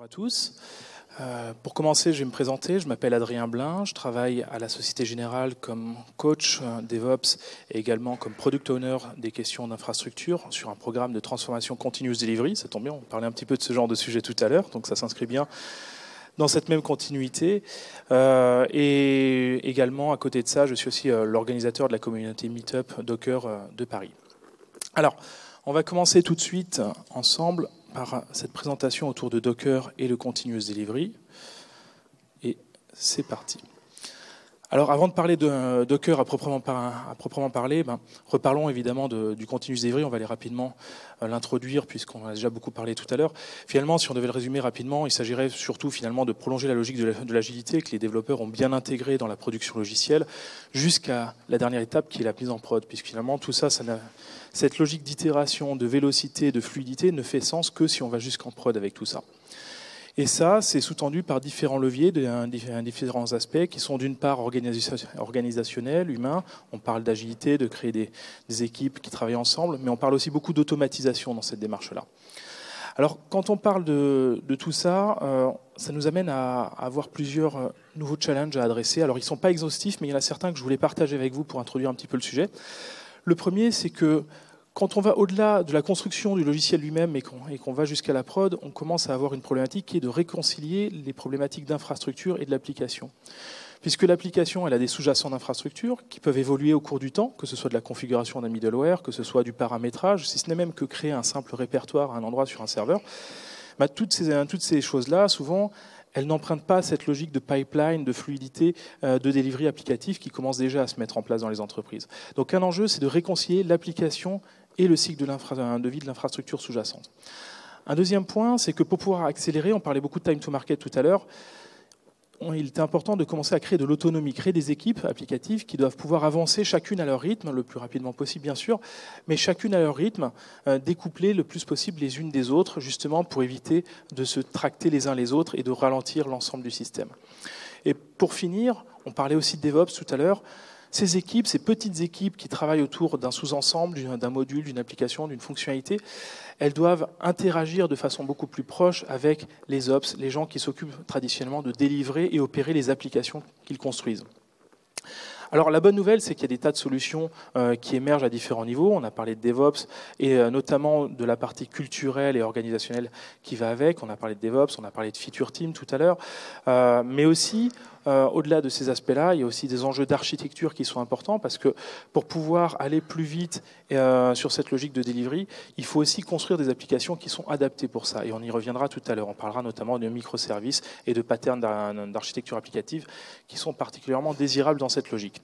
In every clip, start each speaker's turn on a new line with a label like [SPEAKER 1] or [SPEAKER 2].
[SPEAKER 1] à tous. Pour commencer, je vais me présenter. Je m'appelle Adrien Blin. Je travaille à la Société Générale comme coach DevOps et également comme product owner des questions d'infrastructure sur un programme de transformation continuous delivery. Ça tombe bien, on parlait un petit peu de ce genre de sujet tout à l'heure, donc ça s'inscrit bien dans cette même continuité. Et également, à côté de ça, je suis aussi l'organisateur de la communauté Meetup Docker de Paris. Alors, on va commencer tout de suite ensemble par cette présentation autour de Docker et le Continuous Delivery. Et c'est parti. Alors, avant de parler de Docker à proprement parler, reparlons évidemment du Continuous Delivery. On va aller rapidement l'introduire puisqu'on en a déjà beaucoup parlé tout à l'heure. Finalement, si on devait le résumer rapidement, il s'agirait surtout finalement de prolonger la logique de l'agilité que les développeurs ont bien intégrée dans la production logicielle jusqu'à la dernière étape qui est la mise en prod. Puisque finalement, tout ça, cette logique d'itération, de vélocité, de fluidité ne fait sens que si on va jusqu'en prod avec tout ça. Et ça, c'est sous-tendu par différents leviers, différents aspects qui sont d'une part organisationnels, humains. On parle d'agilité, de créer des équipes qui travaillent ensemble, mais on parle aussi beaucoup d'automatisation dans cette démarche-là. Alors, quand on parle de tout ça, ça nous amène à avoir plusieurs nouveaux challenges à adresser. Alors, ils ne sont pas exhaustifs, mais il y en a certains que je voulais partager avec vous pour introduire un petit peu le sujet. Le premier, c'est que quand on va au-delà de la construction du logiciel lui-même et qu'on va jusqu'à la prod, on commence à avoir une problématique qui est de réconcilier les problématiques d'infrastructure et de l'application. Puisque l'application, elle a des sous-jacents d'infrastructure qui peuvent évoluer au cours du temps, que ce soit de la configuration d'un middleware, que ce soit du paramétrage, si ce n'est même que créer un simple répertoire à un endroit sur un serveur. Toutes ces choses-là, souvent, elles n'empruntent pas cette logique de pipeline, de fluidité, de delivery applicatif qui commence déjà à se mettre en place dans les entreprises. Donc un enjeu, c'est de réconcilier l'application et le cycle de vie de l'infrastructure sous-jacente. Un deuxième point, c'est que pour pouvoir accélérer, on parlait beaucoup de time to market tout à l'heure, il était important de commencer à créer de l'autonomie, créer des équipes applicatives qui doivent pouvoir avancer chacune à leur rythme, le plus rapidement possible bien sûr, mais chacune à leur rythme, découpler le plus possible les unes des autres, justement pour éviter de se tracter les uns les autres et de ralentir l'ensemble du système. Et pour finir, on parlait aussi de DevOps tout à l'heure. Ces équipes, ces petites équipes qui travaillent autour d'un sous-ensemble, d'un module, d'une application, d'une fonctionnalité, elles doivent interagir de façon beaucoup plus proche avec les ops, les gens qui s'occupent traditionnellement de délivrer et opérer les applications qu'ils construisent. Alors la bonne nouvelle, c'est qu'il y a des tas de solutions qui émergent à différents niveaux. On a parlé de DevOps et notamment de la partie culturelle et organisationnelle qui va avec. On a parlé de DevOps, on a parlé de Feature Team tout à l'heure. Mais aussi, au-delà de ces aspects-là, il y a aussi des enjeux d'architecture qui sont importants parce que pour pouvoir aller plus vite sur cette logique de delivery, il faut aussi construire des applications qui sont adaptées pour ça. Et on y reviendra tout à l'heure. On parlera notamment de microservices et de patterns d'architecture applicative qui sont particulièrement désirables dans cette logique.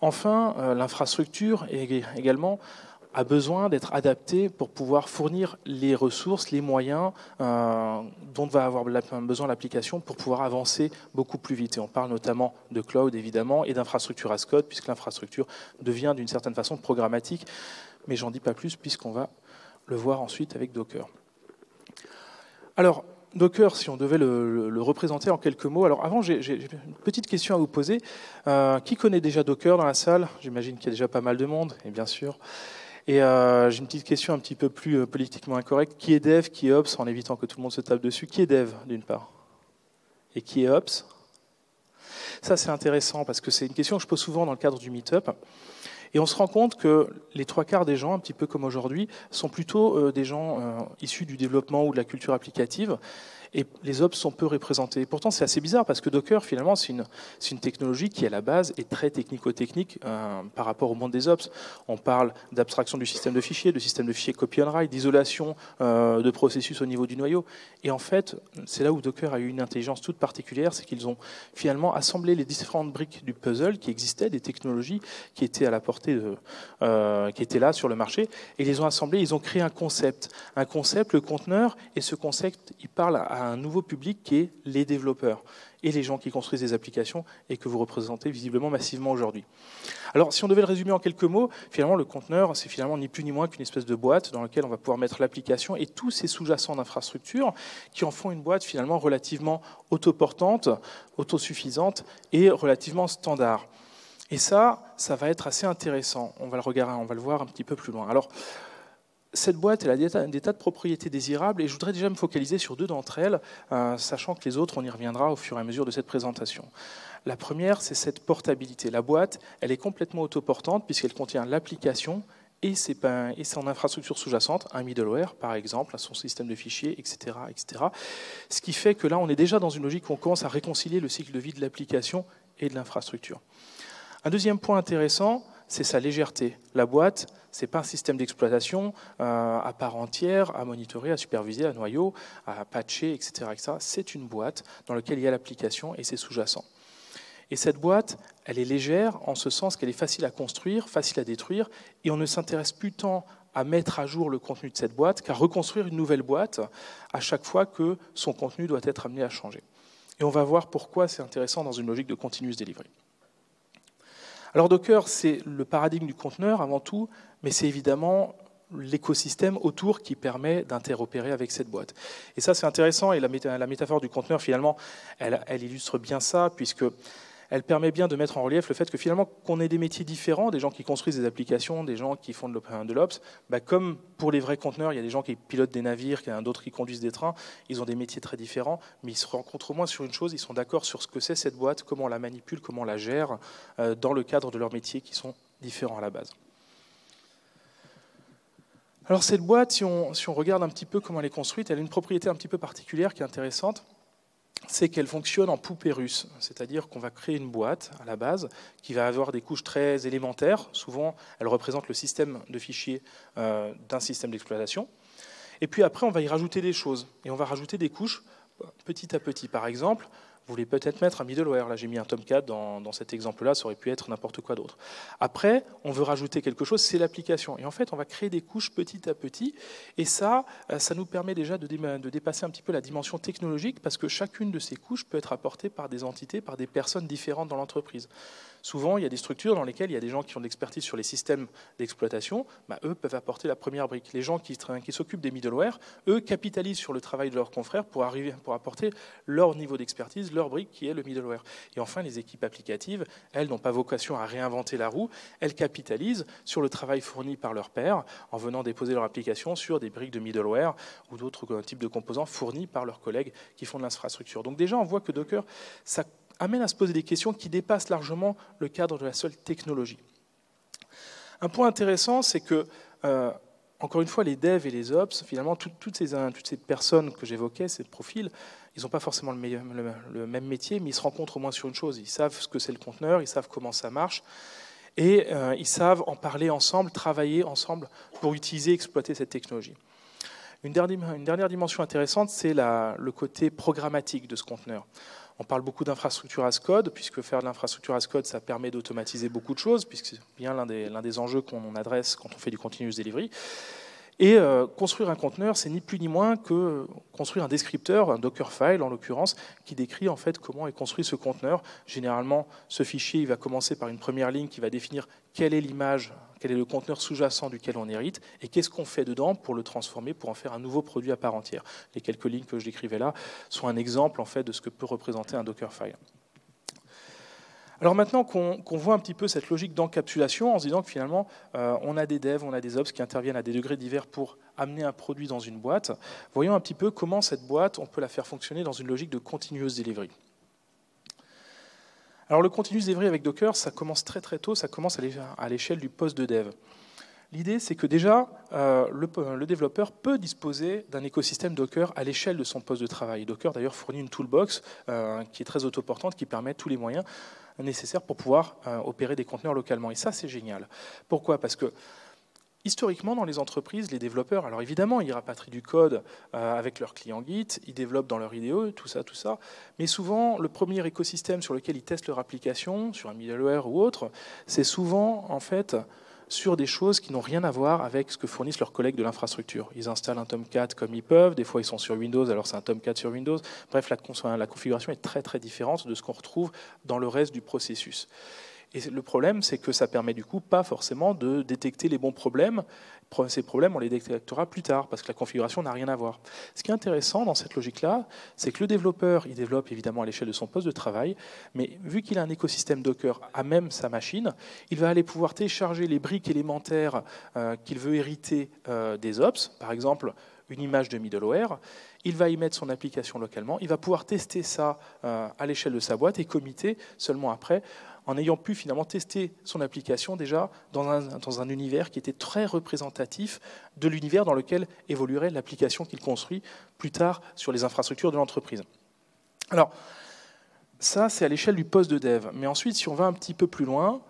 [SPEAKER 1] Enfin, l'infrastructure également a besoin d'être adaptée pour pouvoir fournir les ressources, les moyens dont va avoir besoin l'application pour pouvoir avancer beaucoup plus vite. Et on parle notamment de cloud, évidemment, et d'infrastructure as code, puisque l'infrastructure devient d'une certaine façon programmatique. Mais j'en dis pas plus, puisqu'on va le voir ensuite avec Docker. Alors, Docker, si on devait le représenter en quelques mots. Alors avant, j'ai une petite question à vous poser. Qui connaît déjà Docker dans la salle? J'imagine qu'il y a déjà pas mal de monde, et bien sûr. Et j'ai une petite question un petit peu plus politiquement incorrecte. Qui est dev, qui est ops, en évitant que tout le monde se tape dessus? Qui est dev, d'une part? Et qui est ops? Ça, c'est intéressant, parce que c'est une question que je pose souvent dans le cadre du meet-up. Et on se rend compte que les trois quarts des gens, un petit peu comme aujourd'hui, sont plutôt des gens issus du développement ou de la culture applicative. Et les ops sont peu représentés. Et pourtant, c'est assez bizarre parce que Docker, finalement, c'est une technologie qui, à la base, est très technico-technique par rapport au monde des ops. On parle d'abstraction du système de fichiers, copy and write, d'isolation de processus au niveau du noyau. Et en fait, c'est là où Docker a eu une intelligence toute particulière, c'est qu'ils ont finalement assemblé les différentes briques du puzzle qui existaient, des technologies qui étaient à la portée qui étaient là sur le marché, et ils les ont assemblées, ils ont créé un concept, le conteneur, et ce concept, il parle à un nouveau public qui est les développeurs et les gens qui construisent des applications et que vous représentez visiblement massivement aujourd'hui. Alors, si on devait le résumer en quelques mots, finalement, le conteneur, c'est finalement ni plus ni moins qu'une espèce de boîte dans laquelle on va pouvoir mettre l'application et tous ces sous-jacents d'infrastructure qui en font une boîte finalement relativement autoportante, autosuffisante et relativement standard. Et ça va être assez intéressant. On va le regarder, on va le voir un petit peu plus loin. Alors, Cette boîte, elle a des tas de propriétés désirables et je voudrais déjà me focaliser sur 2 d'entre elles, sachant que les autres, on y reviendra au fur et à mesure de cette présentation. La première, c'est cette portabilité. La boîte, elle est complètement autoportante puisqu'elle contient l'application et son infrastructure sous-jacente, un middleware par exemple, son système de fichiers, etc., etc. Ce qui fait que là, on est déjà dans une logique où on commence à réconcilier le cycle de vie de l'application et de l'infrastructure. Un deuxième point intéressant, c'est sa légèreté. La boîte, ce n'est pas un système d'exploitation à part entière, à monitorer, à superviser, à noyau, à patcher, etc., etc. C'est une boîte dans laquelle il y a l'application et c'est sous-jacent. Et cette boîte, elle est légère en ce sens qu'elle est facile à construire, facile à détruire, et on ne s'intéresse plus tant à mettre à jour le contenu de cette boîte qu'à reconstruire une nouvelle boîte à chaque fois que son contenu doit être amené à changer. Et on va voir pourquoi c'est intéressant dans une logique de continuous delivery. Alors Docker, c'est le paradigme du conteneur avant tout, mais c'est évidemment l'écosystème autour qui permet d'interopérer avec cette boîte. Et ça, c'est intéressant, et la métaphore du conteneur, finalement, elle illustre bien ça, puisque elle permet bien de mettre en relief le fait que finalement, qu'on ait des métiers différents, des gens qui construisent des applications, des gens qui font de l'ops, comme pour les vrais conteneurs, il y a des gens qui pilotent des navires, il y en a d'autres qui conduisent des trains, ils ont des métiers très différents, mais ils se rencontrent au moins sur une chose, ils sont d'accord sur ce que c'est cette boîte, comment on la manipule, comment on la gère, dans le cadre de leurs métiers qui sont différents à la base. Alors cette boîte, si on regarde un petit peu comment elle est construite, elle a une propriété un petit peu particulière qui est intéressante, c'est qu'elle fonctionne en poupée russe, c'est-à-dire qu'on va créer une boîte à la base qui va avoir des couches très élémentaires. Souvent, elle représente le système de fichiers d'un système d'exploitation. Et puis après, on va y rajouter des choses. Et on va rajouter des couches petit à petit. Par exemple, vous voulez peut-être mettre un middleware. Là, j'ai mis un Tomcat dans cet exemple-là, ça aurait pu être n'importe quoi d'autre. Après, on veut rajouter quelque chose, c'est l'application. Et en fait, on va créer des couches petit à petit. Et ça nous permet déjà de dépasser un petit peu la dimension technologique, parce que chacune de ces couches peut être apportée par des entités, par des personnes différentes dans l'entreprise. Souvent, il y a des structures dans lesquelles il y a des gens qui ont de l'expertise sur les systèmes d'exploitation. Eux peuvent apporter la première brique. Les gens qui s'occupent des middleware, eux capitalisent sur le travail de leurs confrères pour apporter leur niveau d'expertise, leur brique qui est le middleware. Et enfin, les équipes applicatives, elles n'ont pas vocation à réinventer la roue. Elles capitalisent sur le travail fourni par leurs pairs en venant déposer leur application sur des briques de middleware ou d'autres types de composants fournis par leurs collègues qui font de l'infrastructure. Donc déjà, on voit que Docker, ça amène à se poser des questions qui dépassent largement le cadre de la seule technologie. Un point intéressant, c'est que, encore une fois, les devs et les ops, finalement, toutes ces personnes que j'évoquais, ces profils, ils n'ont pas forcément le même métier, mais ils se rencontrent au moins sur une chose. Ils savent ce que c'est le conteneur, ils savent comment ça marche, et ils savent en parler ensemble, travailler ensemble pour utiliser et exploiter cette technologie. Une dernière dimension intéressante, c'est le côté programmatique de ce conteneur. On parle beaucoup d'infrastructure as code, puisque faire de l'infrastructure as code, ça permet d'automatiser beaucoup de choses, puisque c'est bien l'un des enjeux qu'on adresse quand on fait du continuous delivery. Et construire un conteneur, c'est ni plus ni moins que construire un descripteur, un Dockerfile en l'occurrence, qui décrit en fait comment est construit ce conteneur. Généralement, ce fichier il va commencer par une première ligne qui va définir quelle est l'image, quel est le conteneur sous-jacent duquel on hérite, et qu'est-ce qu'on fait dedans pour le transformer, pour en faire un nouveau produit à part entière. Les quelques lignes que je décrivais là sont un exemple en fait de ce que peut représenter un Dockerfile. Alors maintenant qu'on voit un petit peu cette logique d'encapsulation, en se disant que finalement, on a des devs, on a des ops qui interviennent à des degrés divers pour amener un produit dans une boîte, voyons un petit peu comment cette boîte, on peut la faire fonctionner dans une logique de continuous delivery. Alors le continuous delivery avec Docker, ça commence très très tôt, ça commence à l'échelle du poste de dev. L'idée, c'est que déjà, le développeur peut disposer d'un écosystème Docker à l'échelle de son poste de travail. Docker, d'ailleurs, fournit une toolbox qui est très autoportante, qui permet tous les moyens nécessaires pour pouvoir opérer des conteneurs localement. Et ça, c'est génial. Pourquoi ? Parce que, historiquement, dans les entreprises, les développeurs, alors évidemment, ils rapatrient du code avec leur client Git, ils développent dans leur IDE, tout ça, mais souvent, le premier écosystème sur lequel ils testent leur application, sur un middleware ou autre, c'est souvent, en fait, sur des choses qui n'ont rien à voir avec ce que fournissent leurs collègues de l'infrastructure. Ils installent un Tomcat comme ils peuvent, des fois ils sont sur Windows, alors c'est un Tomcat sur Windows. Bref, la configuration est très très différente de ce qu'on retrouve dans le reste du processus. Et le problème, c'est que ça permet du coup pas forcément de détecter les bons problèmes. Ces problèmes, on les détectera plus tard, parce que la configuration n'a rien à voir. Ce qui est intéressant dans cette logique-là, c'est que le développeur, il développe évidemment à l'échelle de son poste de travail, mais vu qu'il a un écosystème Docker à même sa machine, il va aller pouvoir télécharger les briques élémentaires qu'il veut hériter des ops, par exemple une image de middleware, il va y mettre son application localement, il va pouvoir tester ça à l'échelle de sa boîte et committer seulement après, en ayant pu finalement tester son application déjà dans un univers qui était très représentatif de l'univers dans lequel évoluerait l'application qu'il construit plus tard sur les infrastructures de l'entreprise. Alors, ça, c'est à l'échelle du poste de dev. Mais ensuite, si on va un petit peu plus loin,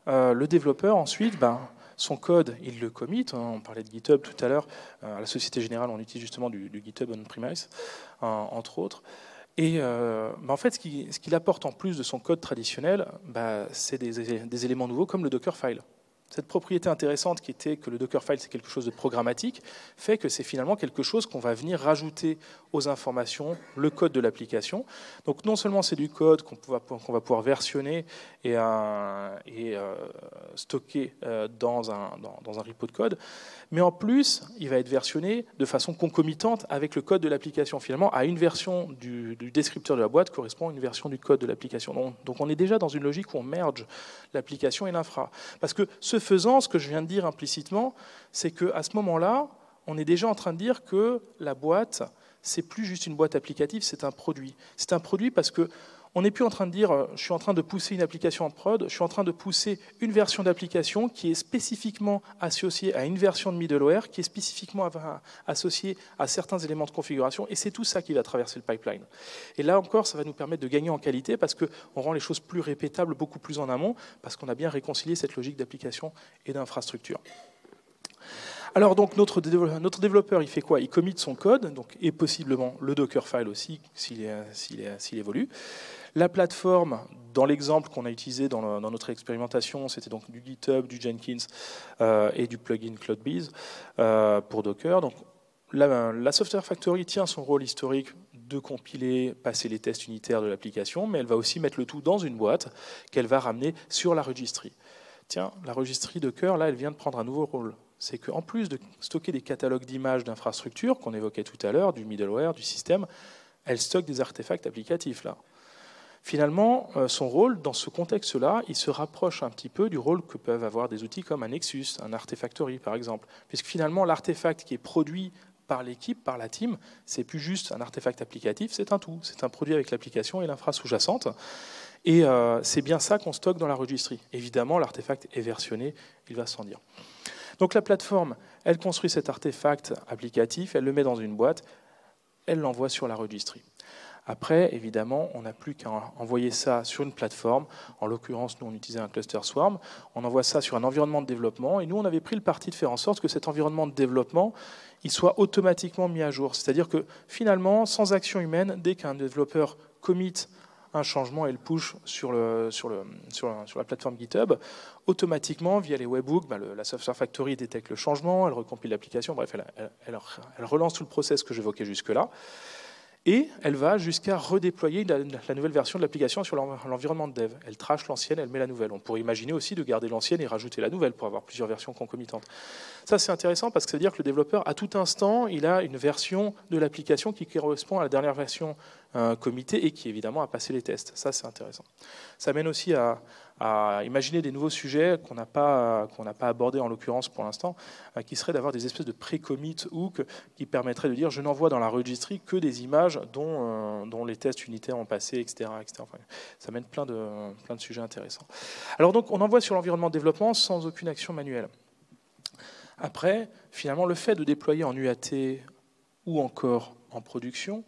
[SPEAKER 1] le développeur, ensuite, son code, il le commit. On parlait de GitHub tout à l'heure. À la Société Générale, on utilise justement du GitHub on-premise, entre autres. Et en fait, ce qu'il apporte en plus de son code traditionnel, c'est des éléments nouveaux comme le Dockerfile. Cette propriété intéressante qui était que le Dockerfile, c'est quelque chose de programmatique, fait que c'est finalement quelque chose qu'on va venir rajouter aux informations, le code de l'application. Donc non seulement c'est du code qu'on va pouvoir versionner et stocker dans un repo de code, mais en plus, il va être versionné de façon concomitante avec le code de l'application. Finalement, à une version du descripteur de la boîte correspond à une version du code de l'application. Donc on est déjà dans une logique où on merge l'application et l'infra. Parce que ce faisant, ce que je viens de dire implicitement, c'est qu'à ce moment-là, on est déjà en train de dire que la boîte, c'est plus juste une boîte applicative, c'est un produit. C'est un produit parce que on n'est plus en train de dire je suis en train de pousser une application en prod, je suis en train de pousser une version d'application qui est spécifiquement associée à une version de middleware, qui est spécifiquement associée à certains éléments de configuration, et c'est tout ça qui va traverser le pipeline. Et là encore, ça va nous permettre de gagner en qualité parce qu'on rend les choses plus répétables, beaucoup plus en amont, parce qu'on a bien réconcilié cette logique d'application et d'infrastructure. Alors donc notre développeur, il fait quoi? Il commit son code, donc, et possiblement le Dockerfile aussi, s'il évolue. La plateforme, dans l'exemple qu'on a utilisé dans notre expérimentation, c'était donc du GitHub, du Jenkins et du plugin CloudBees pour Docker. Donc la Software Factory tient son rôle historique de compiler, passer les tests unitaires de l'application, mais elle va aussi mettre le tout dans une boîte qu'elle va ramener sur la registry. Tiens, la registry Docker, là, elle vient de prendre un nouveau rôle. C'est qu'en plus de stocker des catalogues d'images d'infrastructures qu'on évoquait tout à l'heure, du middleware, du système, elle stocke des artefacts applicatifs là. Finalement, son rôle, dans ce contexte-là, il se rapproche un petit peu du rôle que peuvent avoir des outils comme un Nexus, un Artifactory par exemple. Puisque finalement, l'artefact qui est produit par l'équipe, par la team, c'est plus juste un artefact applicatif, c'est un tout. C'est un produit avec l'application et l'infra sous-jacente. Et c'est bien ça qu'on stocke dans la registry. Évidemment, l'artefact est versionné, il va sans dire. Donc la plateforme, elle construit cet artefact applicatif, elle le met dans une boîte, elle l'envoie sur la registry. Après, évidemment, on n'a plus qu'à envoyer ça sur une plateforme. En l'occurrence, nous, on utilisait un cluster Swarm. On envoie ça sur un environnement de développement. Et nous, on avait pris le parti de faire en sorte que cet environnement de développement il soit automatiquement mis à jour. C'est-à-dire que finalement, sans action humaine, dès qu'un développeur commit un changement et le push sur la plateforme GitHub, automatiquement, via les webhooks, la Software Factory détecte le changement, elle recompile l'application, bref, elle relance tout le process que j'évoquais jusque-là. Et elle va jusqu'à redéployer la nouvelle version de l'application sur l'environnement de dev. Elle trash l'ancienne, elle met la nouvelle. On pourrait imaginer aussi de garder l'ancienne et rajouter la nouvelle pour avoir plusieurs versions concomitantes. Ça, c'est intéressant parce que ça veut dire que le développeur, à tout instant, il a une version de l'application qui correspond à la dernière version committée et qui, évidemment, a passé les tests. Ça, c'est intéressant. Ça mène aussi à imaginer des nouveaux sujets qu'on n'a pas abordés en l'occurrence pour l'instant, qui seraient d'avoir des espèces de pré-commit hooks qui permettraient de dire je n'envoie dans la registry que des images dont les tests unitaires ont passé, etc. Enfin, ça mène plein de sujets intéressants. Alors donc on envoie sur l'environnement de développement sans aucune action manuelle. Après, finalement, le fait de déployer en UAT ou encore en production,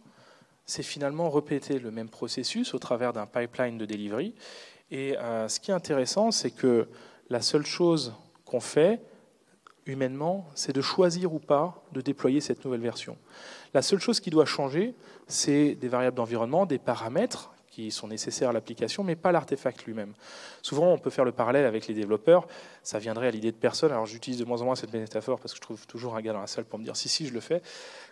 [SPEAKER 1] c'est finalement répéter le même processus au travers d'un pipeline de delivery. Et ce qui est intéressant, c'est que la seule chose qu'on fait humainement, c'est de choisir ou pas de déployer cette nouvelle version. La seule chose qui doit changer, c'est des variables d'environnement, des paramètres qui sont nécessaires à l'application, mais pas l'artefact lui-même. Souvent, on peut faire le parallèle avec les développeurs. Ça viendrait à l'idée de personne. Alors, j'utilise de moins en moins cette métaphore parce que je trouve toujours un gars dans la salle pour me dire si, je le fais.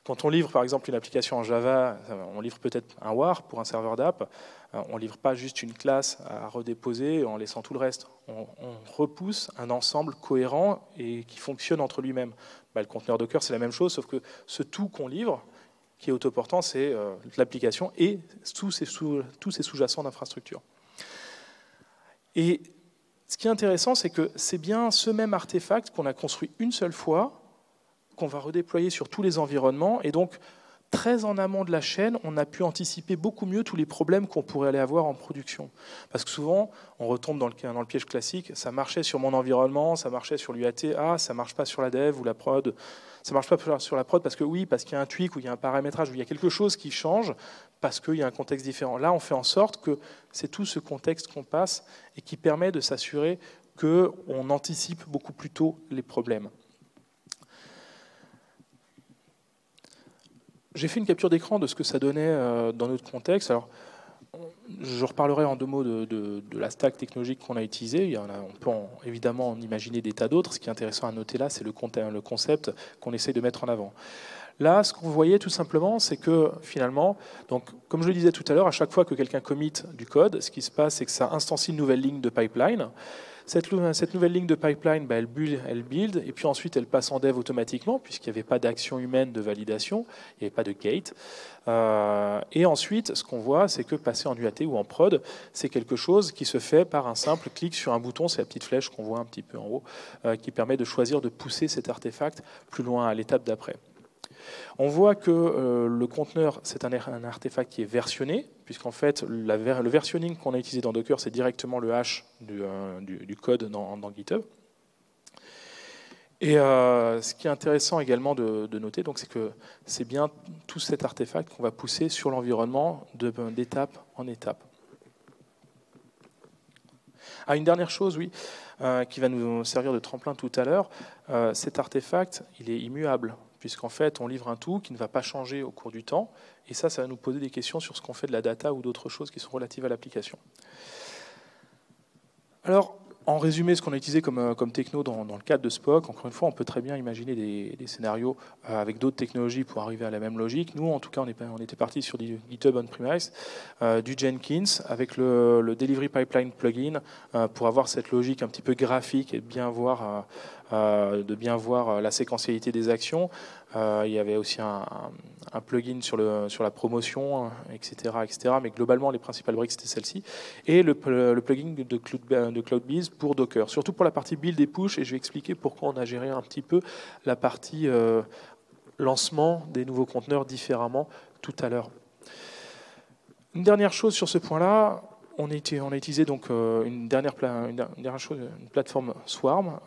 [SPEAKER 1] Quand on livre, par exemple, une application en Java, on livre peut-être un WAR pour un serveur d'app. On ne livre pas juste une classe à redéposer en laissant tout le reste. On repousse un ensemble cohérent et qui fonctionne entre lui-même. Le conteneur Docker, c'est la même chose, sauf que ce tout qu'on livre, qui est autoportant, c'est l'application et tous ses sous-jacents d'infrastructure. Et ce qui est intéressant, c'est que c'est bien ce même artefact qu'on a construit une seule fois, qu'on va redéployer sur tous les environnements, et donc très en amont de la chaîne, on a pu anticiper beaucoup mieux tous les problèmes qu'on pourrait aller avoir en production. Parce que souvent, on retombe dans le piège classique, ça marchait sur mon environnement, ça marchait sur l'UAT, ça ne marche pas sur la dev ou la prod, ça ne marche pas sur la prod parce qu'il y a un tweak ou il y a un paramétrage, ou il y a quelque chose qui change parce qu'il y a un contexte différent. Là, on fait en sorte que c'est tout ce contexte qu'on passe et qui permet de s'assurer qu'on anticipe beaucoup plus tôt les problèmes. J'ai fait une capture d'écran de ce que ça donnait dans notre contexte. Alors, je reparlerai en 2 mots de la stack technologique qu'on a utilisée. On peut évidemment en imaginer des tas d'autres. Ce qui est intéressant à noter là, c'est le concept qu'on essaye de mettre en avant. Là, ce qu'on voyait tout simplement, c'est que finalement, donc, comme je le disais tout à l'heure, à chaque fois que quelqu'un commit du code, ce qui se passe, c'est que ça instancie une nouvelle ligne de pipeline. Cette nouvelle ligne de pipeline, elle build, et puis ensuite elle passe en dev automatiquement, puisqu'il n'y avait pas d'action humaine de validation, il n'y avait pas de gate. Et ensuite, ce qu'on voit, c'est que passer en UAT ou en prod, c'est quelque chose qui se fait par un simple clic sur un bouton, c'est la petite flèche qu'on voit un petit peu en haut, qui permet de choisir de pousser cet artefact plus loin à l'étape d'après. On voit que le conteneur, c'est un artefact qui est versionné, puisqu'en fait, le versionning qu'on a utilisé dans Docker, c'est directement le hash du code dans GitHub. Et ce qui est intéressant également de noter, c'est que c'est bien tout cet artefact qu'on va pousser sur l'environnement d'étape en étape. Une dernière chose, oui, qui va nous servir de tremplin tout à l'heure, cet artefact, il est immuable, puisqu'en fait, on livre un tout qui ne va pas changer au cours du temps, et ça va nous poser des questions sur ce qu'on fait de la data ou d'autres choses qui sont relatives à l'application. Alors, en résumé, ce qu'on a utilisé comme techno dans le cadre de Spock, encore une fois, on peut très bien imaginer des scénarios avec d'autres technologies pour arriver à la même logique. Nous, en tout cas, on était parti sur du GitHub on-premise, du Jenkins, avec le Delivery Pipeline plugin, pour avoir cette logique un petit peu graphique et de bien voir la séquentialité des actions. Il y avait aussi un plugin sur la promotion, etc., mais globalement, les principales briques, c'était celle-ci. Et le plugin de CloudBees pour Docker, surtout pour la partie build et push, et je vais expliquer pourquoi on a géré un petit peu la partie lancement des nouveaux conteneurs différemment tout à l'heure. Une dernière chose sur ce point-là, on a utilisé donc une dernière chose, une plateforme Swarm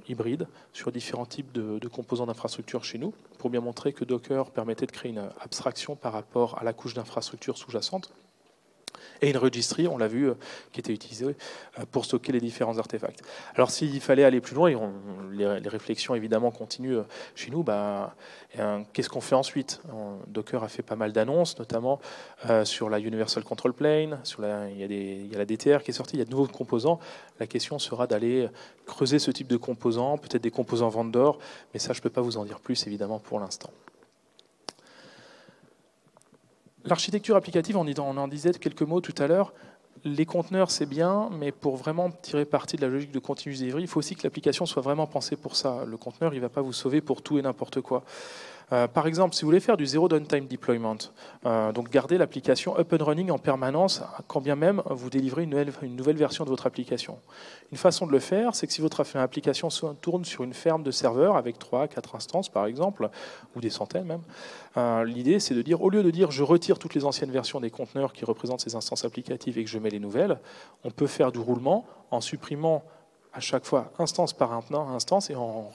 [SPEAKER 1] hybride sur différents types de composants d'infrastructure chez nous, pour bien montrer que Docker permettait de créer une abstraction par rapport à la couche d'infrastructure sous-jacente. Et une registry, on l'a vu, qui était utilisée pour stocker les différents artefacts. Alors s'il fallait aller plus loin, et les réflexions évidemment continuent chez nous, qu'est-ce qu'on fait ensuite? Docker a fait pas mal d'annonces, notamment sur la Universal Control Plane, il y a la DTR qui est sortie, il y a de nouveaux composants. La question sera d'aller creuser ce type de composants, peut-être des composants vendor, mais ça je ne peux pas vous en dire plus évidemment pour l'instant. L'architecture applicative, on en disait quelques mots tout à l'heure. Les conteneurs, c'est bien, mais pour vraiment tirer parti de la logique de continuous delivery, il faut aussi que l'application soit vraiment pensée pour ça. Le conteneur, il ne va pas vous sauver pour tout et n'importe quoi. Par exemple, si vous voulez faire du zero downtime deployment, donc garder l'application up and running en permanence, quand bien même vous délivrez une nouvelle version de votre application. Une façon de le faire, c'est que si votre application tourne sur une ferme de serveurs avec 3, 4 instances par exemple, ou des centaines même, l'idée c'est de dire, au lieu de dire je retire toutes les anciennes versions des conteneurs qui représentent ces instances applicatives et que je mets les nouvelles, on peut faire du roulement en supprimant à chaque fois instance par instance et en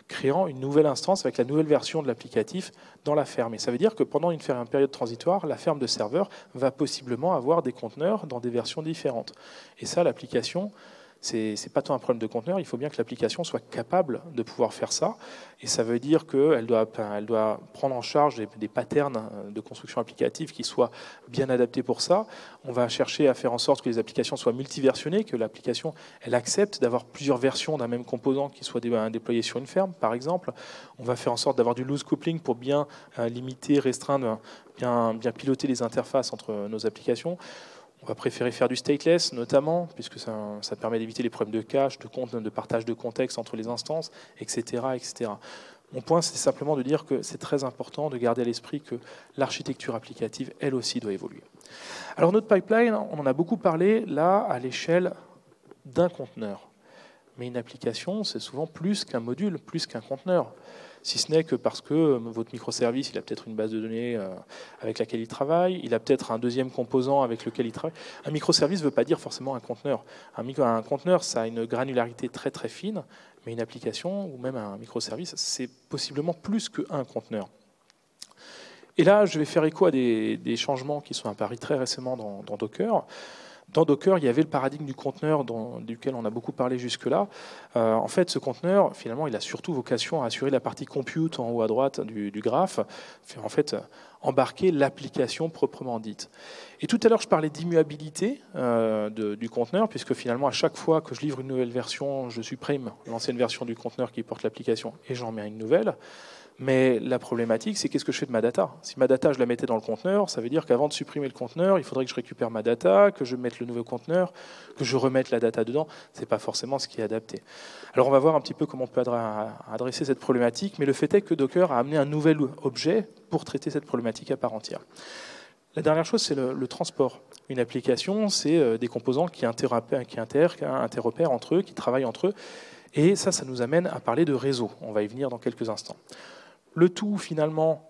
[SPEAKER 1] créant une nouvelle instance avec la nouvelle version de l'applicatif dans la ferme. Et ça veut dire que pendant une période transitoire, la ferme de serveurs va possiblement avoir des conteneurs dans des versions différentes. Et ça, l'application, c'est pas tant un problème de conteneur, il faut bien que l'application soit capable de pouvoir faire ça. Et ça veut dire qu'elle doit prendre en charge des patterns de construction applicative qui soient bien adaptés pour ça. On va chercher à faire en sorte que les applications soient multiversionnées, que l'application elle accepte d'avoir plusieurs versions d'un même composant qui soit déployé sur une ferme, par exemple. On va faire en sorte d'avoir du loose coupling pour bien limiter, restreindre, bien piloter les interfaces entre nos applications. On va préférer faire du stateless, notamment, puisque ça permet d'éviter les problèmes de cache, de partage de contexte entre les instances, etc., etc. Mon point, c'est simplement de dire que c'est très important de garder à l'esprit que l'architecture applicative, elle aussi, doit évoluer. Alors notre pipeline, on en a beaucoup parlé, là, à l'échelle d'un conteneur. Mais une application, c'est souvent plus qu'un module, plus qu'un conteneur. Si ce n'est que parce que votre microservice, il a peut-être une base de données avec laquelle il travaille, il a peut-être un deuxième composant avec lequel il travaille. Un microservice ne veut pas dire forcément un conteneur. Un conteneur, ça a une granularité très très fine, mais une application ou même un microservice, c'est possiblement plus qu'un conteneur. Et là, je vais faire écho à des changements qui sont apparus très récemment dans Docker. Dans Docker, il y avait le paradigme du conteneur duquel on a beaucoup parlé jusque-là. En fait, ce conteneur, finalement, il a surtout vocation à assurer la partie compute en haut à droite du graphe, en fait, embarquer l'application proprement dite. Et tout à l'heure, je parlais d'immuabilité du conteneur, puisque finalement, à chaque fois que je livre une nouvelle version, je supprime l'ancienne version du conteneur qui porte l'application et j'en mets une nouvelle. Mais la problématique, c'est qu'est-ce que je fais de ma data? Si ma data, je la mettais dans le conteneur, ça veut dire qu'avant de supprimer le conteneur, il faudrait que je récupère ma data, que je mette le nouveau conteneur, que je remette la data dedans. Ce n'est pas forcément ce qui est adapté. Alors on va voir un petit peu comment on peut adresser cette problématique, mais le fait est que Docker a amené un nouvel objet pour traiter cette problématique à part entière. La dernière chose, c'est le transport. Une application, c'est des composants qui interopèrent entre eux, qui travaillent entre eux. Et ça nous amène à parler de réseau. On va y venir dans quelques instants. Le tout, finalement,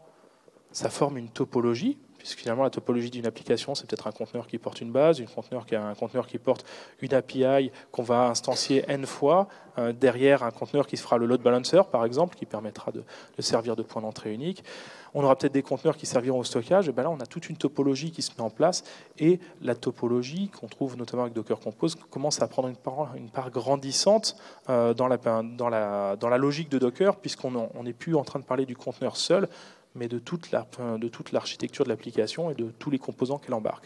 [SPEAKER 1] ça forme une topologie, puisque finalement, la topologie d'une application, c'est peut-être un conteneur qui porte une base, un conteneur qui porte une API qu'on va instancier N fois, derrière un conteneur qui se fera le load balancer, par exemple, qui permettra de servir de point d'entrée unique. On aura peut-être des conteneurs qui serviront au stockage. Et bien là, on a toute une topologie qui se met en place. Et la topologie, qu'on trouve notamment avec Docker Compose, commence à prendre une part grandissante dans la logique de Docker, puisqu'on n'est plus en train de parler du conteneur seul, mais de toute l'architecture de l'application et de tous les composants qu'elle embarque.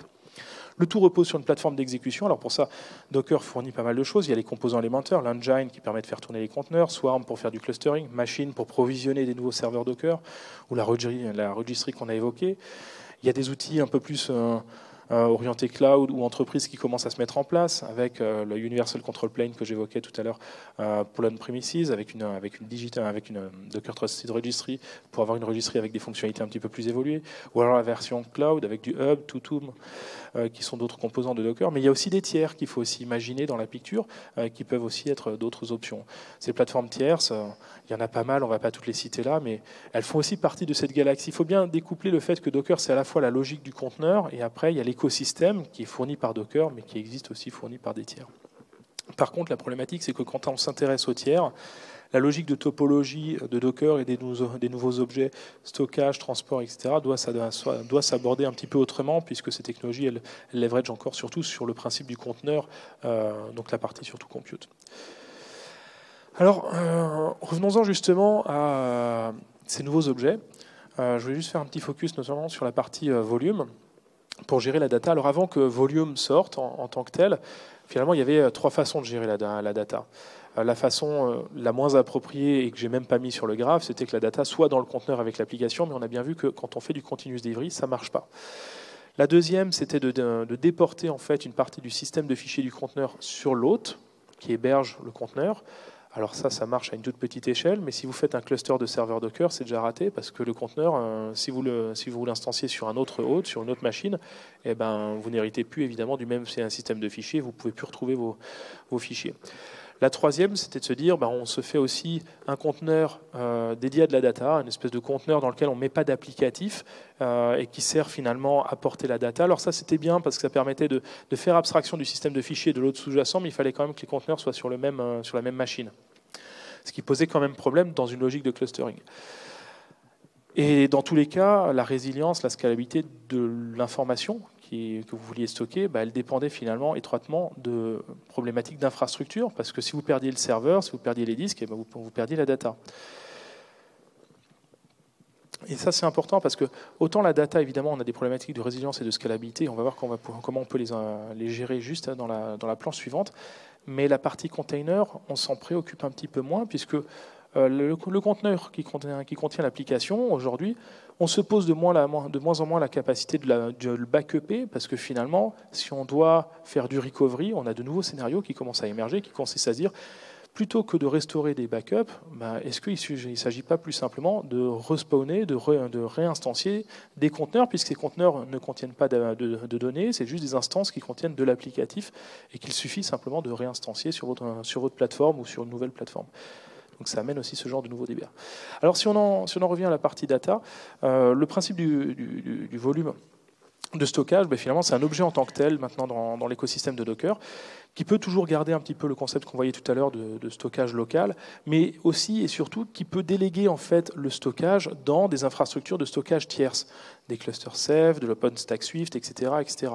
[SPEAKER 1] Le tout repose sur une plateforme d'exécution. Alors pour ça, Docker fournit pas mal de choses. Il y a les composants élémentaires, l'engine qui permet de faire tourner les conteneurs, Swarm pour faire du clustering, Machine pour provisionner des nouveaux serveurs Docker, ou la registry qu'on a évoquée. Il y a des outils un peu plus orientés cloud ou entreprise qui commencent à se mettre en place, avec le Universal Control Plane que j'évoquais tout à l'heure pour l'on-premises, avec une Docker Trusted Registry pour avoir une registry avec des fonctionnalités un petit peu plus évoluées, ou alors la version cloud avec du Hub, Tutum, qui sont d'autres composants de Docker. Mais il y a aussi des tiers qu'il faut aussi imaginer dans la picture, qui peuvent aussi être d'autres options. Ces plateformes tierces, il y en a pas mal, on ne va pas toutes les citer là, mais elles font aussi partie de cette galaxie. Il faut bien découpler le fait que Docker, c'est à la fois la logique du conteneur, et après, il y a l'écosystème qui est fourni par Docker, mais qui existe aussi fourni par des tiers. Par contre, la problématique, c'est que quand on s'intéresse aux tiers, la logique de topologie de Docker et des nouveaux objets, stockage, transport, etc., doit s'aborder un petit peu autrement, puisque ces technologies, elles leveragent encore surtout sur le principe du conteneur, donc la partie surtout compute. Alors, revenons-en justement à ces nouveaux objets. Je vais juste faire un petit focus notamment sur la partie volume pour gérer la data. Alors avant que Volume sorte en tant que tel, finalement, il y avait trois façons de gérer la data. La façon la moins appropriée et que j'ai même pas mis sur le graphe, c'était que la data soit dans le conteneur avec l'application, mais on a bien vu que quand on fait du continuous delivery, ça marche pas. La deuxième, c'était de déporter en fait une partie du système de fichiers du conteneur sur l'hôte qui héberge le conteneur. Alors ça marche à une toute petite échelle, mais si vous faites un cluster de serveurs Docker, c'est déjà raté, parce que le conteneur, si vous l'instanciez sur un autre hôte, sur une autre machine, eh ben, vous n'héritez plus évidemment du même système de fichiers, vous ne pouvez plus retrouver vos fichiers. La troisième, c'était de se dire, on se fait aussi un conteneur dédié à de la data, une espèce de conteneur dans lequel on ne met pas d'applicatif et qui sert finalement à porter la data. Alors ça, c'était bien parce que ça permettait de faire abstraction du système de fichiers de l'autre sous-jacent, mais il fallait quand même que les conteneurs soient sur la même machine. Ce qui posait quand même problème dans une logique de clustering. Et dans tous les cas, la résilience, la scalabilité de l'information que vous vouliez stocker, elle dépendait finalement étroitement de problématiques d'infrastructure, parce que si vous perdiez le serveur, si vous perdiez les disques, vous perdiez la data. Et ça, c'est important parce que autant la data, évidemment, on a des problématiques de résilience et de scalabilité. On va voir comment on peut les gérer juste dans la planche suivante. Mais la partie container, on s'en préoccupe un petit peu moins puisque le conteneur qui contient l'application, aujourd'hui, on se pose de moins en moins la capacité de le backuper parce que finalement, si on doit faire du recovery, on a de nouveaux scénarios qui commencent à émerger, qui consistent à se dire plutôt que de restaurer des backups, est-ce qu'il ne s'agit pas plus simplement de respawner, de réinstancier des conteneurs, puisque ces conteneurs ne contiennent pas de données, c'est juste des instances qui contiennent de l'applicatif et qu'il suffit simplement de réinstancier sur votre plateforme ou sur une nouvelle plateforme. Donc ça amène aussi ce genre de nouveaux débats. Alors si on en revient à la partie data, le principe du volume de stockage, finalement, c'est un objet en tant que tel maintenant dans l'écosystème de Docker, qui peut toujours garder un petit peu le concept qu'on voyait tout à l'heure de stockage local, mais aussi et surtout qui peut déléguer en fait le stockage dans des infrastructures de stockage tierces, des clusters Ceph, de l'OpenStack Swift, etc., etc.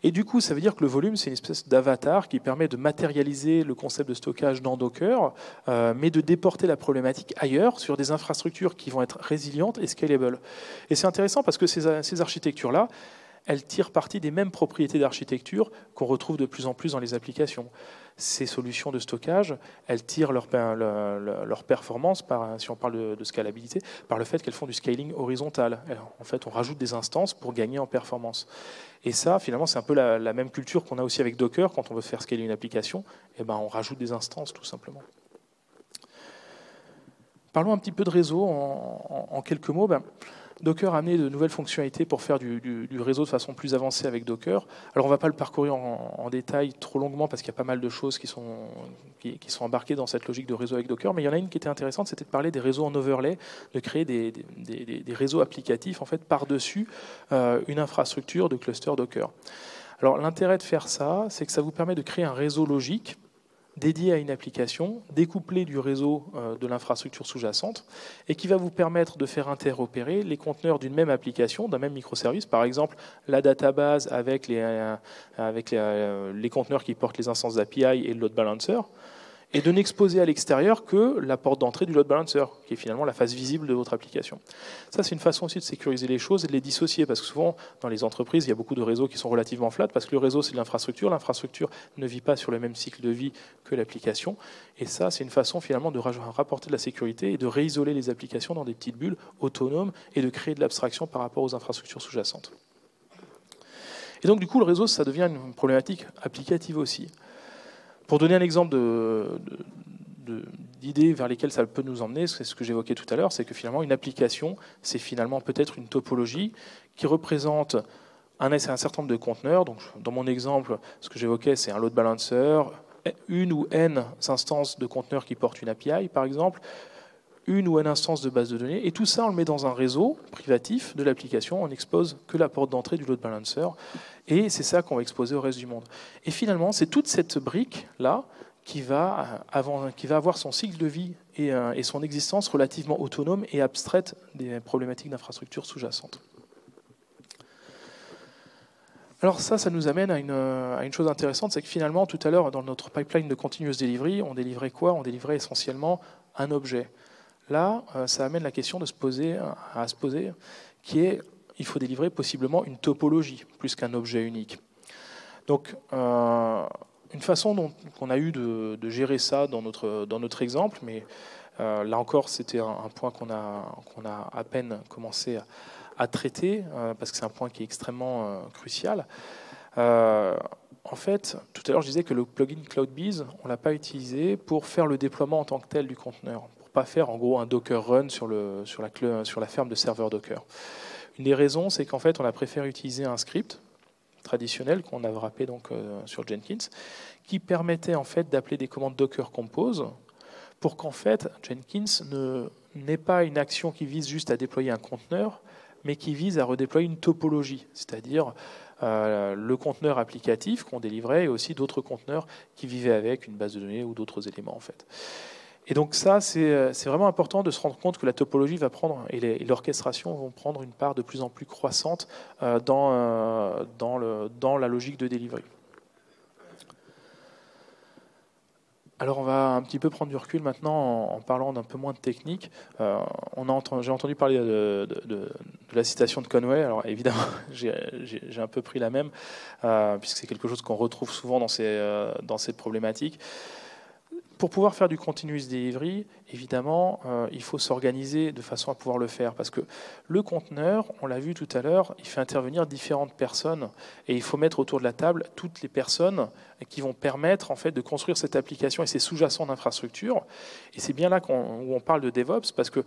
[SPEAKER 1] Et du coup, ça veut dire que le volume, c'est une espèce d'avatar qui permet de matérialiser le concept de stockage dans Docker, mais de déporter la problématique ailleurs, sur des infrastructures qui vont être résilientes et scalable. Et c'est intéressant parce que ces architectures-là, elles tirent parti des mêmes propriétés d'architecture qu'on retrouve de plus en plus dans les applications. Ces solutions de stockage, elles tirent leur performance, si on parle de scalabilité, par le fait qu'elles font du scaling horizontal. En fait, on rajoute des instances pour gagner en performance. Et ça, finalement, c'est un peu la même culture qu'on a aussi avec Docker. Quand on veut faire scaler une application, on rajoute des instances, tout simplement. Parlons un petit peu de réseau en quelques mots. Docker a amené de nouvelles fonctionnalités pour faire du réseau de façon plus avancée avec Docker. Alors on ne va pas le parcourir en détail trop longuement parce qu'il y a pas mal de choses qui sont embarquées dans cette logique de réseau avec Docker, mais il y en a une qui était intéressante, c'était de parler des réseaux en overlay, de créer des réseaux applicatifs en fait par-dessus une infrastructure de cluster Docker. Alors l'intérêt de faire ça, c'est que ça vous permet de créer un réseau logique dédié à une application, découplé du réseau de l'infrastructure sous-jacente, et qui va vous permettre de faire interopérer les conteneurs d'une même application, d'un même microservice, par exemple la database avec les conteneurs qui portent les instances d'API et le load balancer, et de n'exposer à l'extérieur que la porte d'entrée du load balancer, qui est finalement la face visible de votre application. Ça, c'est une façon aussi de sécuriser les choses et de les dissocier, parce que souvent, dans les entreprises, il y a beaucoup de réseaux qui sont relativement flats, parce que le réseau, c'est de l'infrastructure. L'infrastructure ne vit pas sur le même cycle de vie que l'application. Et ça, c'est une façon finalement de rapporter de la sécurité et de réisoler les applications dans des petites bulles autonomes et de créer de l'abstraction par rapport aux infrastructures sous-jacentes. Et donc, du coup, le réseau, ça devient une problématique applicative aussi. Pour donner un exemple d'idées vers lesquelles ça peut nous emmener, c'est ce que j'évoquais tout à l'heure, c'est que finalement une application, c'est finalement peut-être une topologie qui représente un certain nombre de conteneurs. Donc, dans mon exemple, ce que j'évoquais, c'est un load balancer, une ou n instances de conteneurs qui portent une API, par exemple, une ou n instances de base de données, et tout ça, on le met dans un réseau privatif de l'application, on n'expose que la porte d'entrée du load balancer, et c'est ça qu'on va exposer au reste du monde. Et finalement, c'est toute cette brique-là qui va avoir son cycle de vie et son existence relativement autonome et abstraite des problématiques d'infrastructure sous-jacentes. Alors ça nous amène à une chose intéressante, c'est que finalement, tout à l'heure, dans notre pipeline de continuous delivery, on délivrait quoi? On délivrait essentiellement un objet. Là, ça amène la question à se poser, qui est, il faut délivrer possiblement une topologie, plus qu'un objet unique. Donc, une façon qu'on a eu de gérer ça dans notre exemple, mais là encore, c'était un point qu'on a à peine commencé à traiter, parce que c'est un point qui est extrêmement crucial. En fait, tout à l'heure, je disais que le plugin CloudBees, on ne l'a pas utilisé pour faire le déploiement en tant que tel du conteneur, pour pas faire en gros un Docker run sur la ferme de serveurs Docker. Une des raisons, c'est qu'en fait, on a préféré utiliser un script traditionnel qu'on a wrappé donc sur Jenkins, qui permettait en fait d'appeler des commandes Docker Compose pour qu'en fait Jenkins n'ait pas une action qui vise juste à déployer un conteneur, mais qui vise à redéployer une topologie, c'est-à-dire le conteneur applicatif qu'on délivrait et aussi d'autres conteneurs qui vivaient avec une base de données ou d'autres éléments en fait. Et donc ça, c'est vraiment important de se rendre compte que la topologie va prendre, et l'orchestration vont prendre une part de plus en plus croissante dans la logique de delivery. Alors on va un petit peu prendre du recul maintenant en parlant d'un peu moins de technique. J'ai entendu parler de la citation de Conway. Alors évidemment, j'ai un peu pris la même, puisque c'est quelque chose qu'on retrouve souvent dans ces problématiques. Pour pouvoir faire du continuous delivery, évidemment, il faut s'organiser de façon à pouvoir le faire. Parce que le conteneur, on l'a vu tout à l'heure, il fait intervenir différentes personnes. Et il faut mettre autour de la table toutes les personnes qui vont permettre en fait, de construire cette application et ses sous-jacents d'infrastructure. Et c'est bien là où on parle de DevOps, parce que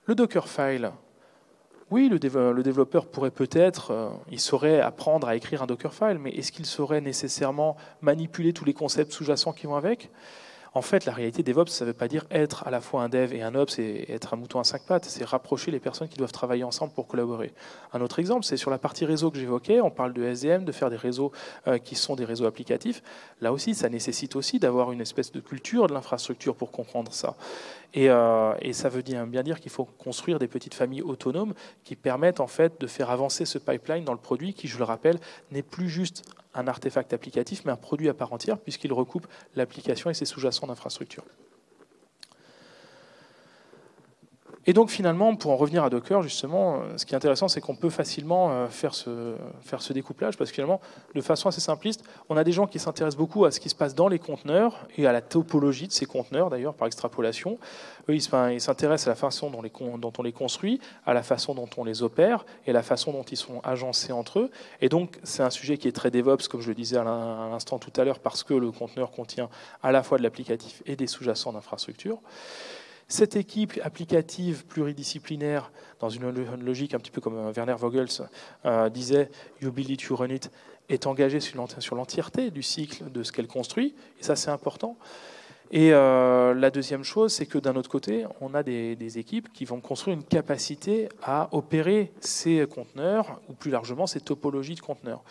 [SPEAKER 1] le Dockerfile, oui, le développeur pourrait peut-être, il saurait apprendre à écrire un Dockerfile, mais est-ce qu'il saurait nécessairement manipuler tous les concepts sous-jacents qui vont avec ? En fait, la réalité DevOps, ça ne veut pas dire être à la fois un dev et un ops et être un mouton à 5 pattes. C'est rapprocher les personnes qui doivent travailler ensemble pour collaborer. Un autre exemple, c'est sur la partie réseau que j'évoquais. On parle de SDM, de faire des réseaux qui sont des réseaux applicatifs. Là aussi, ça nécessite aussi d'avoir une espèce de culture de l'infrastructure pour comprendre ça. Et ça veut bien dire qu'il faut construire des petites familles autonomes qui permettent en fait de faire avancer ce pipeline dans le produit qui, je le rappelle, n'est plus juste un artefact applicatif, mais un produit à part entière, puisqu'il recoupe l'application et ses sous-jacents d'infrastructure. Et donc finalement, pour en revenir à Docker, justement, ce qui est intéressant, c'est qu'on peut facilement faire ce découplage, parce que finalement, de façon assez simpliste, on a des gens qui s'intéressent beaucoup à ce qui se passe dans les conteneurs, et à la topologie de ces conteneurs, d'ailleurs, par extrapolation. Eux, ils s'intéressent à la façon dont on les construit, à la façon dont on les opère, et à la façon dont ils sont agencés entre eux. Et donc, c'est un sujet qui est très DevOps, comme je le disais à l'instant tout à l'heure, parce que le conteneur contient à la fois de l'applicatif et des sous-jacents d'infrastructure. Cette équipe applicative pluridisciplinaire, dans une logique un petit peu comme Werner Vogels disait « You build it, you run it », est engagée sur l'entièreté du cycle de ce qu'elle construit, et ça c'est important. Et la deuxième chose, c'est que d'un autre côté, on a des équipes qui vont construire une capacité à opérer ces conteneurs, ou plus largement ces topologies de conteneurs.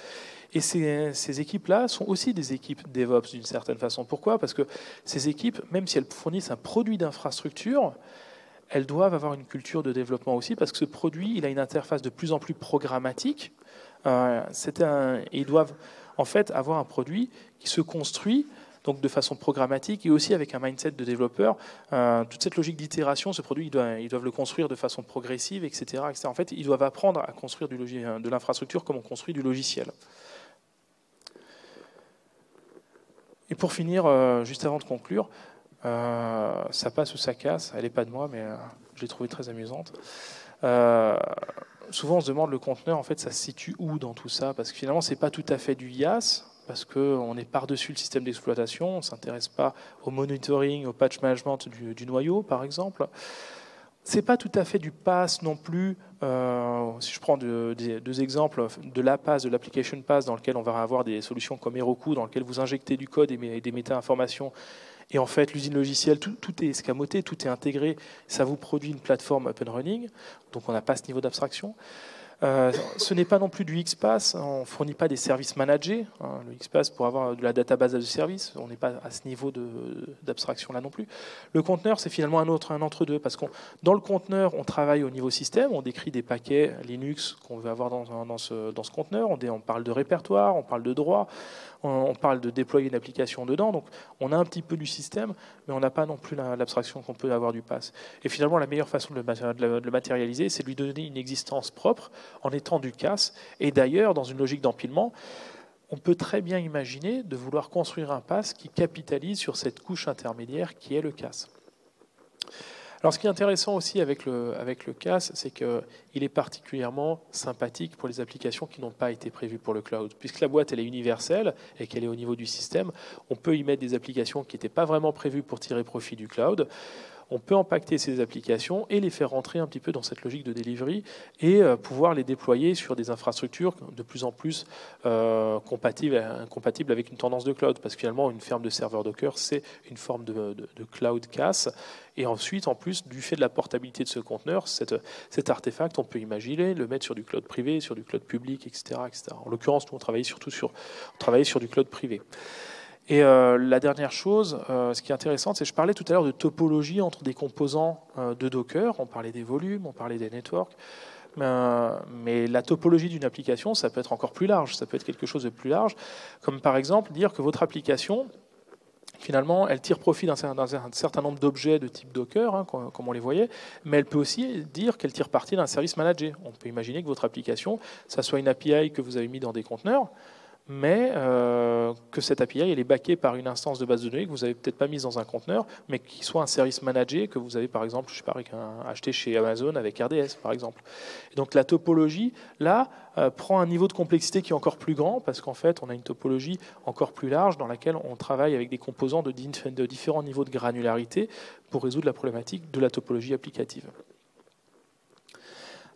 [SPEAKER 1] Et ces équipes-là sont aussi des équipes DevOps d'une certaine façon. Pourquoi ? Parce que ces équipes, même si elles fournissent un produit d'infrastructure, elles doivent avoir une culture de développement aussi, parce que ce produit, il a une interface de plus en plus programmatique. Ils doivent en fait avoir un produit qui se construit donc de façon programmatique et aussi avec un mindset de développeur. Toute cette logique d'itération, ce produit, ils doivent le construire de façon progressive, etc., etc. En fait, ils doivent apprendre à construire de l'infrastructure comme on construit du logiciel. Et pour finir, juste avant de conclure, ça passe ou ça casse, elle n'est pas de moi, mais je l'ai trouvée très amusante. Souvent, on se demande le conteneur, en fait, ça se situe où dans tout ça ? Parce que finalement, ce n'est pas tout à fait du IaaS, parce qu'on est par-dessus le système d'exploitation, on ne s'intéresse pas au monitoring, au patch management du noyau, par exemple. Ce n'est pas tout à fait du PaaS non plus. Si je prends deux exemples, de la PaaS, de l'application PaaS, dans lequel on va avoir des solutions comme Heroku, dans lequel vous injectez du code et des méta-informations, et en fait, l'usine logicielle, tout est escamoté, tout est intégré, ça vous produit une plateforme up and running, donc on n'a pas ce niveau d'abstraction. Ce n'est pas non plus du XPaaS, on ne fournit pas des services managés. Le XPaaS, pour avoir de la database de services, on n'est pas à ce niveau d'abstraction là non plus. Le conteneur, c'est finalement un entre-deux, parce que dans le conteneur, on travaille au niveau système, on décrit des paquets Linux qu'on veut avoir dans ce conteneur, on parle de répertoire, on parle de droit, on parle de déployer une application dedans, donc on a un petit peu du système, mais on n'a pas non plus l'abstraction qu'on peut avoir du PaaS. Et finalement, la meilleure façon de le matérialiser, c'est de lui donner une existence propre, en étant du CaaS. Et d'ailleurs, dans une logique d'empilement, on peut très bien imaginer de vouloir construire un PaaS qui capitalise sur cette couche intermédiaire qui est le CaaS. Alors, ce qui est intéressant aussi avec le CaaS, c'est qu'il est particulièrement sympathique pour les applications qui n'ont pas été prévues pour le cloud. Puisque la boîte, elle est universelle et qu'elle est au niveau du système, on peut y mettre des applications qui n'étaient pas vraiment prévues pour tirer profit du cloud. On peut impacter ces applications et les faire rentrer un petit peu dans cette logique de delivery et pouvoir les déployer sur des infrastructures de plus en plus compatibles avec une tendance de cloud. Parce que finalement, une ferme de serveurs Docker, c'est une forme de cloud CaaS. Et ensuite, en plus, du fait de la portabilité de ce conteneur, cet artefact, on peut imaginer le mettre sur du cloud privé, sur du cloud public, etc. etc. En l'occurrence, nous, on travaillait sur du cloud privé. Et la dernière chose, ce qui est intéressant, c'est que je parlais tout à l'heure de topologie entre des composants de Docker. On parlait des volumes, on parlait des networks. Mais la topologie d'une application, ça peut être encore plus large. Ça peut être quelque chose de plus large, comme par exemple dire que votre application, finalement, elle tire profit d'un certain nombre d'objets de type Docker, hein, comme on les voyait, mais elle peut aussi dire qu'elle tire parti d'un service managé. On peut imaginer que votre application, ça soit une API que vous avez mis dans des conteneurs, mais que cette API elle est backée par une instance de base de données que vous n'avez peut-être pas mise dans un conteneur, mais qui soit un service managé que vous avez par exemple, je sais pas, acheté chez Amazon avec RDS par exemple. Et donc la topologie, là, prend un niveau de complexité qui est encore plus grand, parce qu'en fait, on a une topologie encore plus large dans laquelle on travaille avec des composants de différents niveaux de granularité pour résoudre la problématique de la topologie applicative.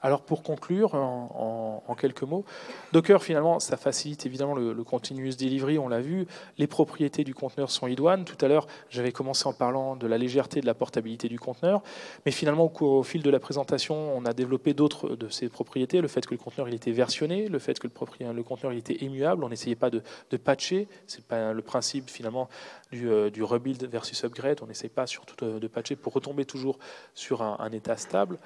[SPEAKER 1] Alors pour conclure, en quelques mots, Docker finalement ça facilite évidemment le continuous delivery, on l'a vu, les propriétés du conteneur sont idoines. Tout à l'heure j'avais commencé en parlant de la légèreté, de la portabilité du conteneur, mais finalement au fil de la présentation on a développé d'autres de ces propriétés, le fait que le conteneur il était versionné, le fait que le conteneur il était immuable, on n'essayait pas de patcher, c'est pas le principe finalement du rebuild versus upgrade, on n'essaye pas surtout de patcher pour retomber toujours sur un état stable.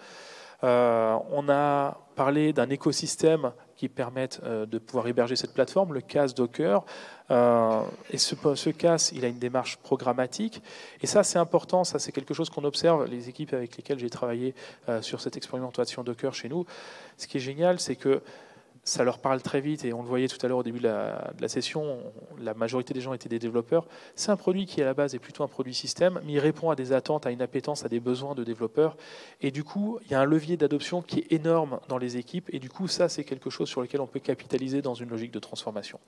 [SPEAKER 1] On a parlé d'un écosystème qui permette de pouvoir héberger cette plateforme, le CAS Docker. Et ce CAS, il a une démarche programmatique. Et ça, c'est important. Ça, c'est quelque chose qu'on observe, les équipes avec lesquelles j'ai travaillé sur cette expérimentation Docker chez nous. Ce qui est génial, c'est que ça leur parle très vite, et on le voyait tout à l'heure au début de la session, la majorité des gens étaient des développeurs. C'est un produit qui à la base est plutôt un produit système, mais il répond à des attentes, à une appétence, à des besoins de développeurs. Et du coup, il y a un levier d'adoption qui est énorme dans les équipes, et du coup, ça, c'est quelque chose sur lequel on peut capitaliser dans une logique de transformation.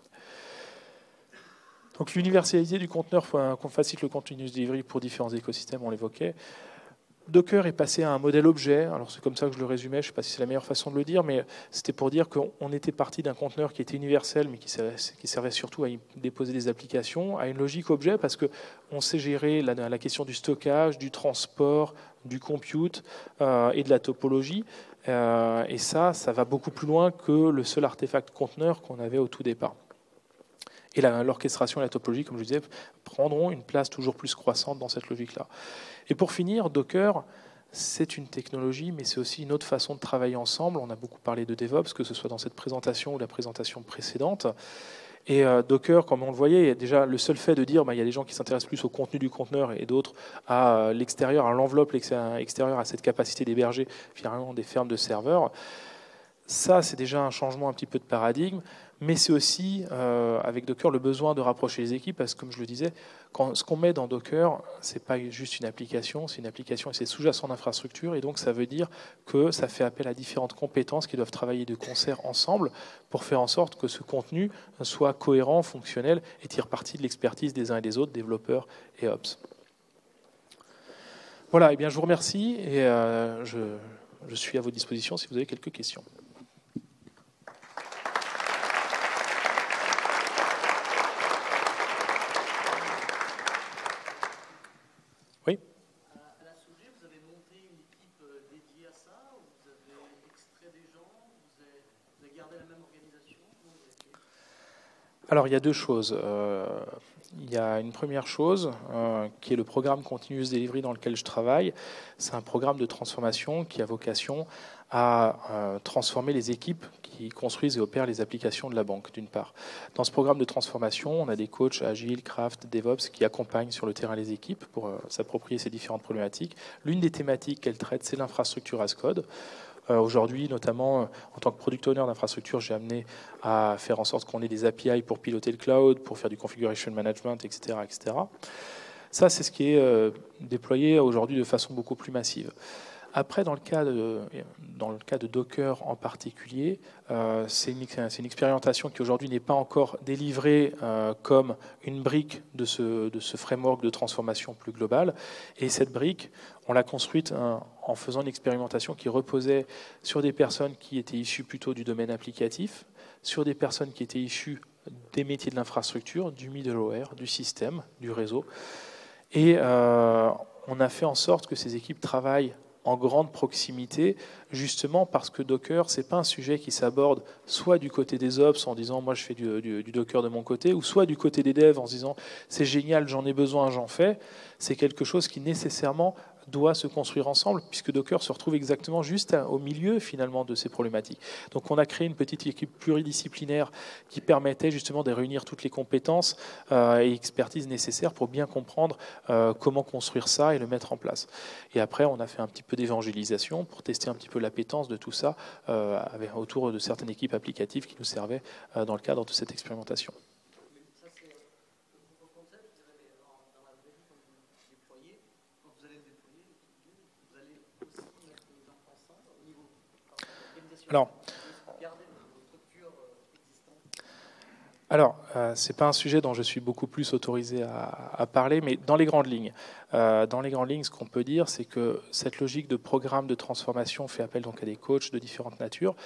[SPEAKER 1] Donc l'universalité du conteneur, qu'on facilite le continuous delivery pour différents écosystèmes, on l'évoquait. Docker est passé à un modèle objet, alors c'est comme ça que je le résumais, je ne sais pas si c'est la meilleure façon de le dire, mais c'était pour dire qu'on était parti d'un conteneur qui était universel, mais qui servait surtout à y déposer des applications, à une logique objet, parce qu'on sait gérer la question du stockage, du transport, du compute et de la topologie, et ça va beaucoup plus loin que le seul artefact conteneur qu'on avait au tout départ. Et l'orchestration et la topologie, comme je disais, prendront une place toujours plus croissante dans cette logique-là. Et pour finir, Docker, c'est une technologie, mais c'est aussi une autre façon de travailler ensemble. On a beaucoup parlé de DevOps, que ce soit dans cette présentation ou la présentation précédente. Et Docker, comme on le voyait, déjà le seul fait de dire il y a des gens qui s'intéressent plus au contenu du conteneur et d'autres à l'extérieur, à l'enveloppe extérieure, à cette capacité d'héberger finalement des fermes de serveurs, ça, c'est déjà un changement un petit peu de paradigme, mais c'est aussi, avec Docker, le besoin de rapprocher les équipes, parce que, comme je le disais, ce qu'on met dans Docker, ce n'est pas juste une application, c'est une application et c'est sous-jacent d'infrastructure, et donc ça veut dire que ça fait appel à différentes compétences qui doivent travailler de concert ensemble pour faire en sorte que ce contenu soit cohérent, fonctionnel, et tire parti de l'expertise des uns et des autres, développeurs et ops. Voilà, et bien, je vous remercie, et je suis à votre disposition si vous avez quelques questions. Oui.
[SPEAKER 2] À la SOG, vous avez monté une équipe dédiée à ça, ou vous avez extrait des gens, vous avez gardé la même organisation?
[SPEAKER 1] Alors, il y a deux choses. Il y a une première chose qui est le programme Continuous Delivery dans lequel je travaille. C'est un programme de transformation qui a vocation à transformer les équipes qui construisent et opèrent les applications de la banque, d'une part. Dans ce programme de transformation, on a des coachs Agile, Craft, DevOps qui accompagnent sur le terrain les équipes pour s'approprier ces différentes problématiques. L'une des thématiques qu'elle traite, c'est l'infrastructure as code. Aujourd'hui, notamment, en tant que product owner d'infrastructure, j'ai amené à faire en sorte qu'on ait des API pour piloter le cloud, pour faire du configuration management, etc. etc. Ça, c'est ce qui est déployé aujourd'hui de façon beaucoup plus massive. Après, dans le cas de Docker en particulier, c'est une expérimentation qui aujourd'hui n'est pas encore délivrée comme une brique de ce framework de transformation plus globale. Et cette brique, on l'a construite en faisant une expérimentation qui reposait sur des personnes qui étaient issues plutôt du domaine applicatif, sur des personnes qui étaient issues des métiers de l'infrastructure, du middleware, du système, du réseau. Et on a fait en sorte que ces équipes travaillent en grande proximité, justement parce que Docker, c'est pas un sujet qui s'aborde soit du côté des ops en disant moi je fais du Docker de mon côté, ou soit du côté des devs en se disant c'est génial, j'en ai besoin, j'en fais. C'est quelque chose qui nécessairement doit se construire ensemble, puisque Docker se retrouve exactement juste au milieu finalement de ces problématiques. Donc on a créé une petite équipe pluridisciplinaire qui permettait justement de réunir toutes les compétences et expertises nécessaires pour bien comprendre comment construire ça et le mettre en place. Et après on a fait un petit peu d'évangélisation pour tester un petit peu l'appétence de tout ça autour de certaines équipes applicatives qui nous servaient dans le cadre de cette expérimentation. Alors, ce n'est pas un sujet dont je suis beaucoup plus autorisé à parler, mais dans les grandes lignes, ce qu'on peut dire, c'est que cette logique de programme de transformation fait appel donc à des coachs de différentes natures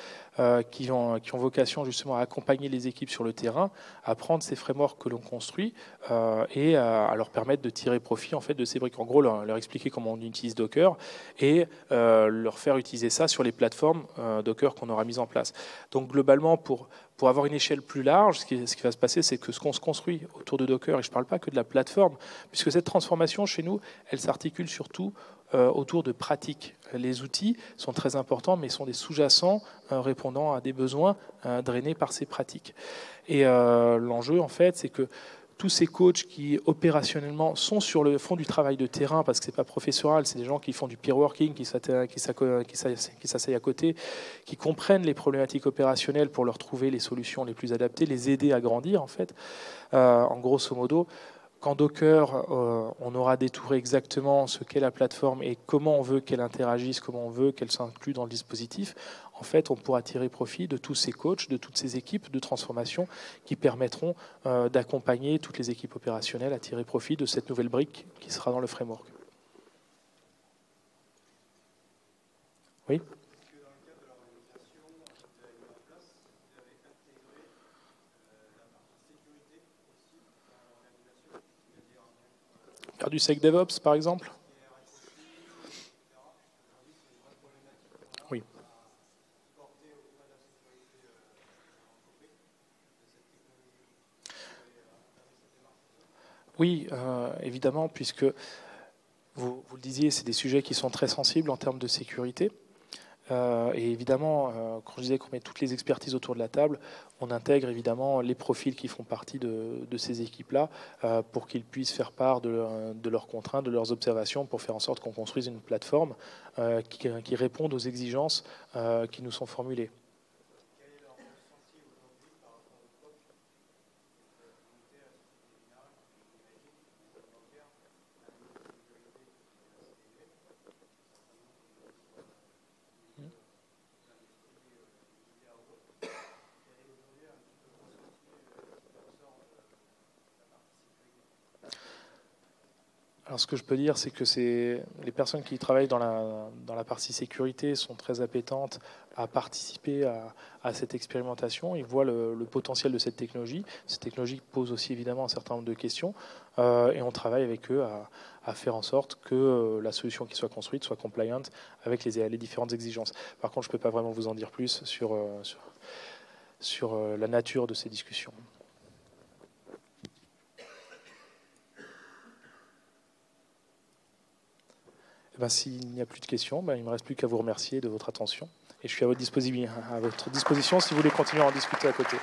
[SPEAKER 1] qui ont vocation justement à accompagner les équipes sur le terrain, à prendre ces frameworks que l'on construit et à leur permettre de tirer profit en fait de ces briques. En gros, leur expliquer comment on utilise Docker et leur faire utiliser ça sur les plateformes Docker qu'on aura mises en place. Donc globalement, pour avoir une échelle plus large, ce qui va se passer, c'est que ce qu'on se construit autour de Docker, et je ne parle pas que de la plateforme, puisque cette transformation chez nous, elle s'articule surtout autour de pratiques. Les outils sont très importants, mais sont des sous-jacents répondant à des besoins drainés par ces pratiques. Et l'enjeu, en fait, c'est que tous ces coachs qui opérationnellement font du travail de terrain, parce que c'est pas professoral, c'est des gens qui font du peer working, qui s'asseyent à côté, qui comprennent les problématiques opérationnelles pour leur trouver les solutions les plus adaptées, les aider à grandir en fait. En grosso modo, quand Docker, on aura détouré exactement ce qu'est la plateforme et comment on veut qu'elle interagisse, comment on veut qu'elle s'inclue dans le dispositif, en fait, on pourra tirer profit de tous ces coachs, de toutes ces équipes de transformation qui permettront d'accompagner toutes les équipes opérationnelles à tirer profit de cette nouvelle brique qui sera dans le framework. Oui ? Faire du SecDevOps, par exemple ? Oui. Oui, évidemment, puisque vous le disiez, c'est des sujets qui sont très sensibles en termes de sécurité. Et évidemment, quand je disais qu'on met toutes les expertises autour de la table, on intègre évidemment les profils qui font partie de ces équipes-là pour qu'ils puissent faire part de leurs contraintes, de leurs observations, pour faire en sorte qu'on construise une plateforme qui réponde aux exigences qui nous sont formulées. Alors, ce que je peux dire, c'est que les personnes qui travaillent dans la partie sécurité sont très appétentes à participer à cette expérimentation. Ils voient le potentiel de cette technologie. Cette technologie pose aussi évidemment un certain nombre de questions et on travaille avec eux à faire en sorte que la solution qui soit construite soit compliant avec les différentes exigences. Par contre, je ne peux pas vraiment vous en dire plus sur la nature de ces discussions. S'il n'y a plus de questions, il ne me reste plus qu'à vous remercier de votre attention. Et je suis à votre disposition si vous voulez continuer à en discuter à côté.